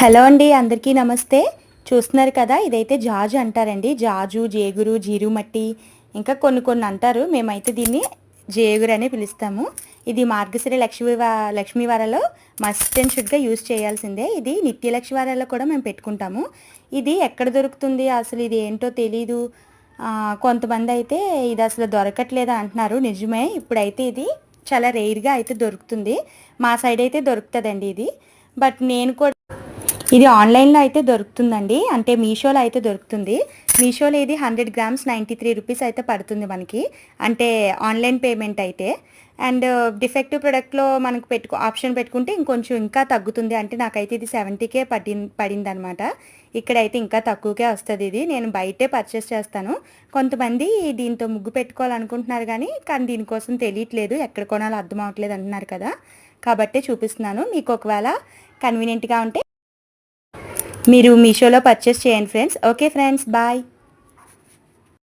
Hello అండి, అందరికీ నమస్తే. చూస్తున్నారు కదా, ఇదైతే జాజు అంటారండి. జాజు, జేగురు, జీరుమట్టి, ఇంకా కొన్ని కొన్ని అంటారు. మేమైతే దీన్ని జేగురు అని పిలుస్తాము. ఇది మార్గశిర లక్ష్మీవారాలో మస్ట్ అండ్ షుడ్గా యూజ్ చేయాల్సిందే. ఇది నిత్య లక్ష్మీవారాల్లో కూడా మేము పెట్టుకుంటాము. ఇది ఎక్కడ దొరుకుతుంది, అసలు ఇది ఏంటో తెలీదు. కొంతమంది అయితే ఇది అసలు దొరకట్లేదు అంటున్నారు. నిజమే, ఇప్పుడైతే ఇది చాలా రేర్గా అయితే దొరుకుతుంది. మా సైడ్ అయితే దొరుకుతుందండి ఇది. బట్ నేను కూడా ఇది ఆన్లైన్లో అయితే దొరుకుతుందండి. అంటే మీషోలో అయితే దొరుకుతుంది. మీషోలో ఇది 100 గ్రామ్స్ 93 రూపీస్ అయితే పడుతుంది మనకి. అంటే ఆన్లైన్ పేమెంట్ అయితే. అండ్ డిఫెక్టివ్ ప్రొడక్ట్లో మనకు ఆప్షన్ పెట్టుకుంటే ఇంకొంచెం ఇంకా తగ్గుతుంది. అంటే నాకైతే ఇది 70కే పడిందనమాట. ఇక్కడైతే ఇంకా తక్కువకే వస్తుంది. ఇది నేను బయటే పర్చేస్ చేస్తాను. కొంతమంది దీంతో ముగ్గు పెట్టుకోవాలనుకుంటున్నారు, కానీ దీనికోసం తెలియట్లేదు, ఎక్కడ కొనాలో అర్థం అవ్వట్లేదు అంటున్నారు కదా. కాబట్టే చూపిస్తున్నాను. మీకు ఒకవేళ కన్వీనియంట్గా ఉంటే మీరు మీషోలో పర్చేస్ చేయండి ఫ్రెండ్స్. Okay friends, bye.